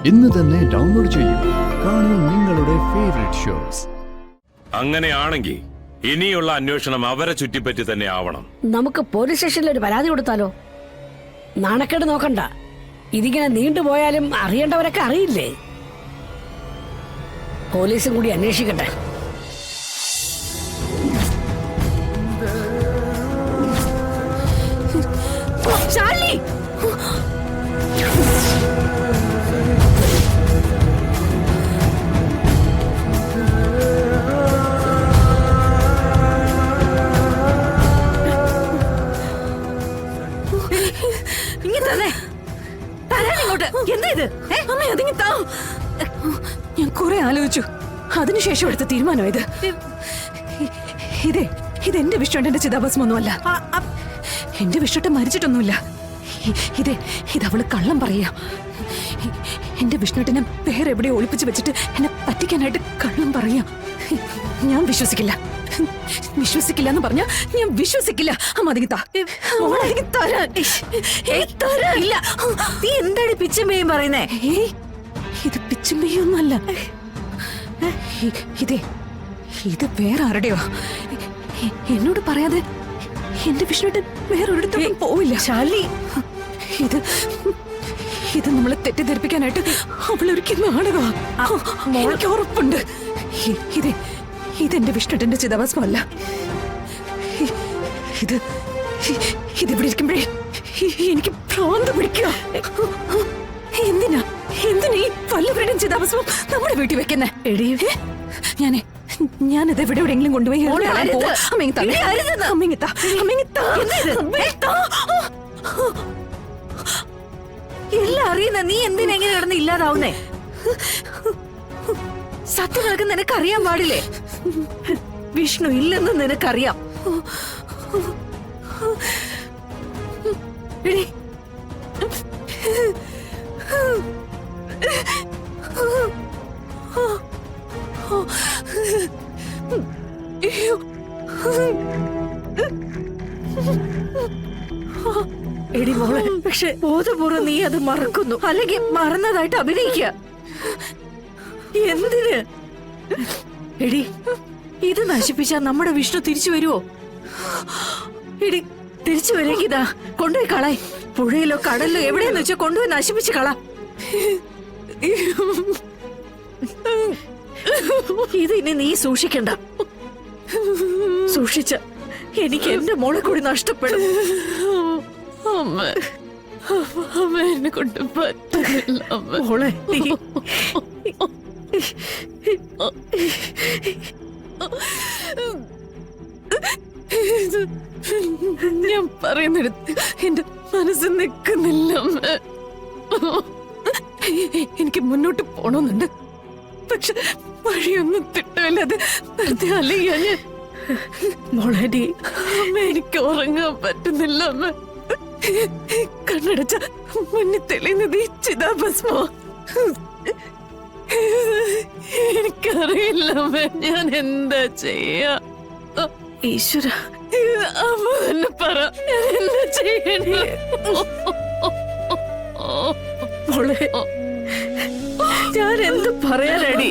ഇന്ന് തന്നെ ഡൗൺലോഡ് ചെയ്യൂ. കാണൂ നിങ്ങളുടെ ഫേവറേറ്റ് ഷോസ്. അങ്ങനെയാണെങ്കിൽ ഇനിയുള്ള അന്വേഷണം അവരെ ചുറ്റിപ്പറ്റി തന്നെ ആവണം. നമുക്ക് പോലീസ് സ്റ്റേഷനിൽ ഒരു പരാതി കൊടുത്താലോ? നാണക്കേട് നോക്കണ്ട. ഇതിങ്ങനെ നീണ്ടുപോയാലും അറിയേണ്ടവരൊക്കെ അറിയില്ലേ? പോലീസും കൂടി അന്വേഷിക്കട്ടെ. ചാർലി, ഞാൻ കുറെ ആലോചിച്ചു. അതിനുശേഷം എടുത്ത തീരുമാനം ഇതെന്റെ വിഷ്ണുട്ടന്റെ ചിതാഭസ്മൊന്നുമല്ല. എന്റെ വിഷ്ണുട്ടൻ മരിച്ചിട്ടൊന്നുമില്ല. ഇതവള് കള്ളം പറയാ. എന്റെ വിഷ്ണുട്ടനെ വേറെ എവിടെ ഒളിപ്പിച്ച് വെച്ചിട്ട് എന്നെ പറ്റിക്കാനായിട്ട് കള്ളം പറയാ. ഞാൻ വിശ്വസിക്കില്ല. എന്ന് പറഞ്ഞ ഞാൻ വിശ്വസിക്കില്ല. നീ എന്താണ് പിച്ചമ്മയും പറയുന്നേ? ഇത് പിച്ചമ്മയൊന്നുമല്ല. ഇത് വേറെ ആരുടെയോ. എന്നോട് പറയാതെ എന്റെ വിഷ്ണുട്ടൻ വേറൊരിടത്തും പോവില്ല. ശാലി, ഇത് നമ്മളെ തെറ്റിദ്ധരിപ്പിക്കാനായിട്ട് അവളൊരിക്കൽ നാടകമാ. എനിക്ക് ഉറപ്പുണ്ട്. ഇതെന്റെ വിഷ്ണുട്ടന്റെ ചിതാഭസ്മല്ല. ഇതിവിടെ ഇരിക്കുമ്പോഴേ എനിക്ക് ഭ്രാന്ത് പിടിക്കുക. എന്തിനാ ഈ വല്ലവരുടെയും ചിതാഭസ്മം നമ്മുടെ വീട്ടിൽ വെക്കുന്നേ? ഞാനിത് എവിടെയെങ്കിലും കൊണ്ടുപോയി എല്ലാം അറിയുന്ന നീ എന്തിനെങ്ങനെ കിടന്ന് ഇല്ലാതാവുന്നേ? സത്യങ്ങളൊക്കെ നിനക്കറിയാൻ പാടില്ലേ? വിഷ്ണു ഇല്ലെന്ന് നിനക്കറിയാം. എടി മോളെ, പക്ഷെ ബോധപൂർവ്വം നീ അത് മറക്കുന്നു, അല്ലെങ്കിൽ മറന്നതായിട്ട് അഭിനയിക്കുക. എന്തിന്? എടി, ഇത് നശിപ്പിച്ചാൽ നമ്മുടെ വിഷ്ണു തിരിച്ചു വരുവോ? എടി, തിരിച്ചു വരേക്ക് ഇതാ കൊണ്ടുപോയി കളായി. പുഴയിലോ കടലിലോ എവിടെയെന്ന് വെച്ചാൽ കൊണ്ടുപോയി നശിപ്പിച്ച് കള. ഇതിനി നീ സൂക്ഷിക്കണ്ട. സൂക്ഷിച്ച എനിക്ക് എന്റെ മോളെ കൂടി നഷ്ടപ്പെടും. എന്നെ കൊണ്ട് പറ്റില്ല മോളെ. ഞാൻ പറയുന്നിടത്ത് എന്റെ മനസ്സ് നിൽക്കുന്നില്ല. എനിക്ക് മുന്നോട്ട് പോണമെന്നുണ്ട്. പക്ഷെ വഴിയൊന്നും തിട്ടമില്ലാതെ വെറുതെ അല്ലയ്യ ഞാൻ. മോളെ, എനിക്ക് ഉറങ്ങാൻ പറ്റുന്നില്ല. കണ്ണടച്ച മുന്നിൽ തെളിയുന്നത് ഈ ചിതാഭസ്മോ? എനിക്കറിയില്ല ഞാൻ എന്താ ചെയ്യാ. ഈശ്വര, അമ്മ പറ, ഞാൻ എന്താ ചെയ്യണേ? മോളെ, ഞാൻ എന്ത് പറയാനടി?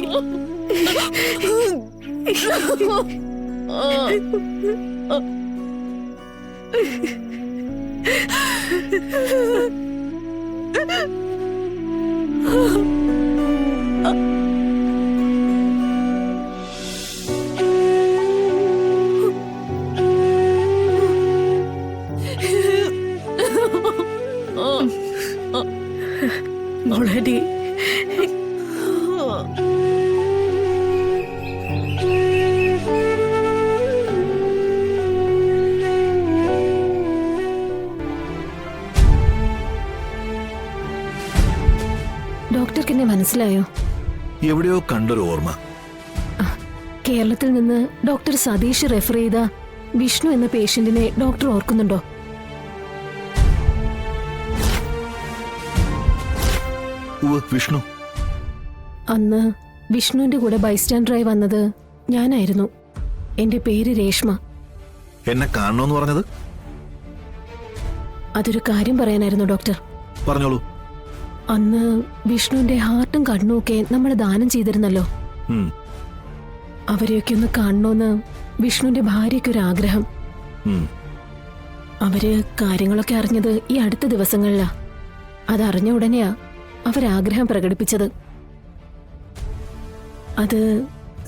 മോളടി, ഡോക്ടർക്ക് എന്നെ മനസ്സിലായോ? എവിടെയോ കണ്ടൊരു ഓർമ്മ. കേരളത്തിൽ നിന്ന് ഡോക്ടർ സതീഷ് റെഫർ ചെയ്ത വിഷ്ണു എന്ന പേഷ്യന്റിനെ ഡോക്ടർ ഓർക്കുന്നുണ്ടോ? വിഷ്ണു അന്ന് വിഷ്ണുവിന്റെ കൂടെ ബൈസ്റ്റാൻഡറായി വന്നത് ഞാനായിരുന്നു. എന്റെ പേര് രേഷ്മ. എന്നെ കാണണമെന്ന് പറഞ്ഞത്? അതൊരു കാര്യം പറയാനായിരുന്നു ഡോക്ടർ. പറഞ്ഞോളൂ. അന്ന് വിഷ്ണുവിന്റെ ഹാർട്ടും കണ്ണും ഒക്കെ നമ്മൾ ദാനം ചെയ്തിരുന്നല്ലോ. ഉം, അവരെയൊക്കെ ഒന്ന് കാണണമെന്ന് വിഷ്ണുവിന്റെ ഭാര്യയ്ക്കൊരു ആഗ്രഹം. ഉം. അവര് കാര്യങ്ങളൊക്കെ അറിഞ്ഞത് ഈ അടുത്ത ദിവസങ്ങളിലാ. അതറിഞ്ഞ ഉടനെയാ അവരാഗ്രഹം പ്രകടിപ്പിച്ചത്. അത്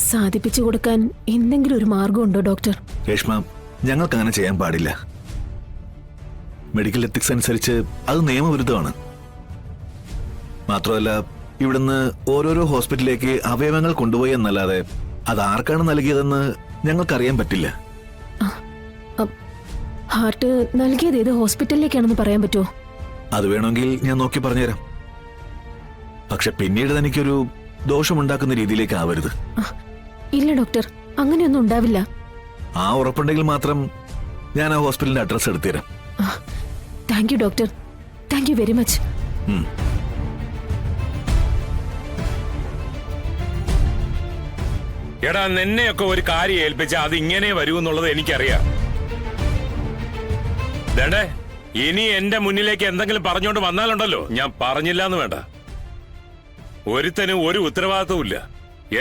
സാധിപ്പിച്ചു കൊടുക്കാൻ എന്തെങ്കിലും ഒരു മാർഗമുണ്ടോ ഡോക്ടർ? രേഷ്മ, ഞങ്ങൾക്ക് അങ്ങനെ ചെയ്യാൻ പാടില്ല. മെഡിക്കൽ എത്തിക്സ് അനുസരിച്ച് അത് നിയമവിരുദ്ധമാണ്. മാത്രമല്ല, ഇവിടുന്ന് ഓരോരോ ഹോസ്പിറ്റലിലേക്ക് അവയവങ്ങൾ കൊണ്ടുപോയി എന്നല്ലാതെ അത് ആർക്കാണ് നൽകിയതെന്ന് ഞങ്ങൾക്കറിയാൻ പറ്റില്ല. ഹാർട്ട് നൽകിയത് ഏത് ഹോസ്പിറ്റലിലേക്കാണെന്ന് പറയാൻ പറ്റുമോ? അത് വേണമെങ്കിൽ ഞാൻ നോക്കി പറഞ്ഞുതരാം. പക്ഷെ പിന്നീട് എനിക്കൊരു ദോഷമുണ്ടാക്കുന്ന രീതിയിലേക്ക് ആവരുത്. ഇല്ല ഡോക്ടർ, അങ്ങനെയൊന്നും ഉണ്ടാവില്ല. ആ ഉറപ്പുണ്ടെങ്കിൽ മാത്രം ഞാൻ ആ ഹോസ്പിറ്റലിന്റെ അഡ്രസ് എടുത്തുതരാം. Thank you doctor, thank you very much. എടാ, നിന്നെയൊക്കെ ഒരു കാര്യം ഏൽപ്പിച്ച അത് ഇങ്ങനെ വരുമെന്നുള്ളത് എനിക്കറിയാം. ദേണ്ടേ, ഇനി എന്റെ മുന്നിലേക്ക് എന്തെങ്കിലും പറഞ്ഞോണ്ട് വന്നാലുണ്ടല്ലോ, ഞാൻ പറഞ്ഞില്ല എന്ന് വേണ്ട. ഒരുത്തനും ഒരു ഉത്തരവാദിത്വവും ഇല്ല.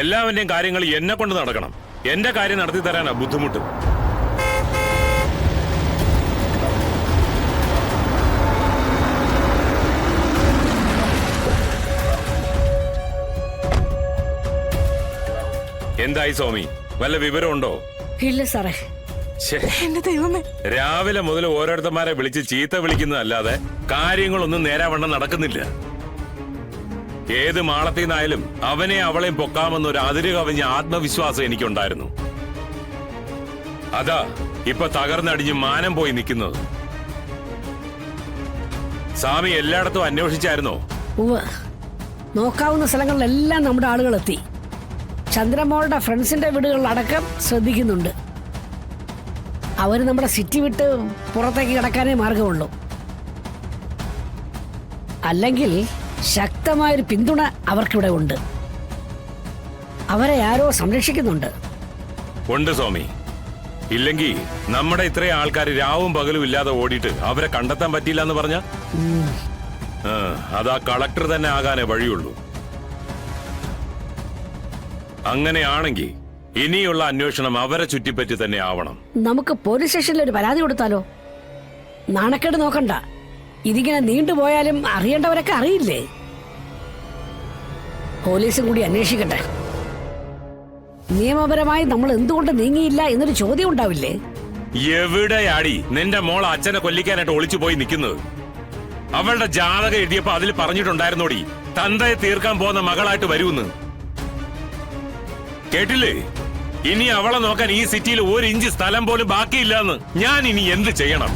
എല്ലാവന്റെയും കാര്യങ്ങൾ എന്നെ കൊണ്ട് നടക്കണം. എന്റെ കാര്യം നടത്തി തരാനാ ബുദ്ധിമുട്ട്. എന്തായി സ്വാമി, വല്ല വിവരമുണ്ടോ? ഇല്ല സാറേ. ശ്ശേ, എന്റെ ദൈവമേ, രാവിലെ മുതൽ ഓരോരുത്തന്മാരെ വിളിച്ച് ചീത്ത വിളിക്കുന്നതല്ലാതെ കാര്യങ്ങളൊന്നും നേരാവണ്ണം നടക്കുന്നില്ല. ഏത് മാളത്തിൽ നിന്നായാലും അവനെ അവളെയും പൊക്കാമെന്നൊരു അതിര് കവിഞ്ഞ ആത്മവിശ്വാസം എനിക്കുണ്ടായിരുന്നു. അതാ ഇപ്പൊ തകർന്നടിഞ്ഞ് മാനം പോയി നിൽക്കുന്നത്. സ്വാമി എല്ലായിടത്തും അന്വേഷിച്ചായിരുന്നോ? ഉവ്വ്, നോക്കാവുന്ന സ്ഥലങ്ങളിലെല്ലാം നമ്മുടെ ആളുകൾ എത്തി. ചന്ദ്രമോളുടെ ഫ്രണ്ട്സിന്റെ വീടുകളിലടക്കം ശ്രദ്ധിക്കുന്നുണ്ട്. അവര് നമ്മുടെ സിറ്റി വിട്ട് പുറത്തേക്ക് കിടക്കാനേ മാർഗമുള്ളൂ. അല്ലെങ്കിൽ ശക്തമായൊരു പിന്തുണ അവർക്കിവിടെ ഉണ്ട്. അവരെ ആരോ സംരക്ഷിക്കുന്നുണ്ട്. ഉണ്ട് സ്വാമി. ഇല്ലെങ്കിൽ നമ്മുടെ ഇത്രയും ആൾക്കാർ രാവും പകലും ഇല്ലാതെ ഓടിയിട്ട് അവരെ കണ്ടെത്താൻ പറ്റിയില്ല എന്ന് പറഞ്ഞ അതാ കളക്ടർ തന്നെ ആകാനേ വഴിയുള്ളൂ. അങ്ങനെയാണെങ്കിൽ ഇനിയുള്ള അന്വേഷണം അവരെ ചുറ്റിപ്പറ്റി തന്നെ ആവണം. നമുക്ക് പോലീസ് സ്റ്റേഷനിൽ ഒരു പരാതി കൊടുത്താലോ? നാണക്കേട് നോക്കണ്ട. ഇതിങ്ങനെ നീണ്ടുപോയാലും അറിയേണ്ടവരൊക്കെ അറിയില്ലേ? പോലീസും കൂടി അന്വേഷിക്കട്ടെ. നിയമപരമായി നമ്മൾ എന്തുകൊണ്ട് നീങ്ങിയില്ല എന്നൊരു ചോദ്യം ഉണ്ടാവില്ലേ? എവിടെയാടി നിന്റെ മോൾ അച്ഛനെ കൊല്ലിക്കാനായിട്ട് ഒളിച്ചു പോയി നിൽക്കുന്നത്? അവളുടെ ജാതകം എഴുതിയപ്പോ അതിൽ പറഞ്ഞിട്ടുണ്ടായിരുന്നോടി തന്തയെ തീർക്കാൻ പോകുന്ന മകളായിട്ട് വരുമെന്ന്. കേട്ടില്ലേ? ഇനി അവളെ നോക്കാൻ ഈ സിറ്റിയിൽ ഒരു ഇഞ്ച് സ്ഥലം പോലും ബാക്കിയില്ലെന്ന്. ഞാൻ ഇനി എന്ത് ചെയ്യണം?